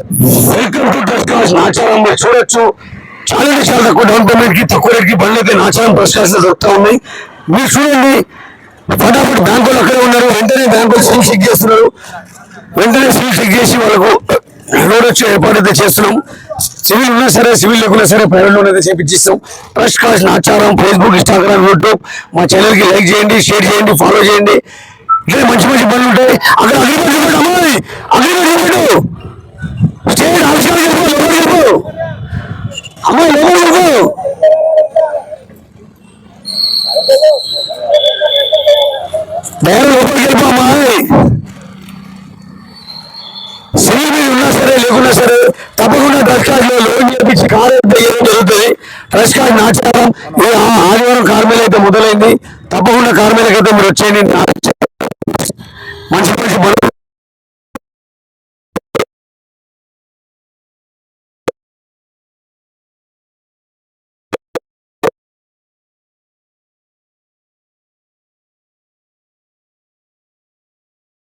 Welcome to dress class Nacharam. మీరు చూడొచ్చు చాలా చాలా తక్కువ డౌన్ పేమెంట్ కి తక్కువ రేట్ కి బండ్లు అయితే నాచారం డ్రెస్ క్లాస్ లో దొరుకుతా ఉన్నాయి. మీరు చూడండి, ఫటాఫట్ బ్యాంకులు అక్కడే ఉన్నారు. వెంటనే బ్యాంకులు సీల్ చెక్ చేస్తున్నారు. వెంటనే సీల్ చెక్ చేసి వాళ్ళకు రోడ్ వచ్చే ఏర్పాటు అయితే చేస్తున్నాం. సివిల్ ఉన్నా సరే సివిల్ లేకున్నా సరే ప్రైవేట్ లోన్ అయితే చేపించిస్తాం. Dress class Nacharam Facebook, Instagram, YouTube మా ఛానల్ కి లైక్ చేయండి, షేర్ చేయండి, ఫాలో చేయండి. ఇట్లా మంచి మంచి పనులు ఉంటాయి. అక్కడ అగ్రిమెంట్ అమ్మాయి అగ్రిమెంట్ స్టేట్ ఆవిష్కారం చెప్పు, లోపలికి చెప్పు అమ్మాయి, లోపలికి చెప్పు. లోపలికి వెళ్ళిపో అమ్మాయి. సివిల్ మీద ఉన్నా సరే లేకున్నా సరే తప్పకుండా డ్రెస్ కార్డ్ లో లోన్ చేపించి కారు చేయడం జరుగుతుంది. డ్రెస్ కార్డ్ నాచారం ఆదివారం కార్మేళ అయితే మొదలైంది. తప్పకుండా కార్మేళకైతే మీరు వచ్చేయండి. మంచి మంచి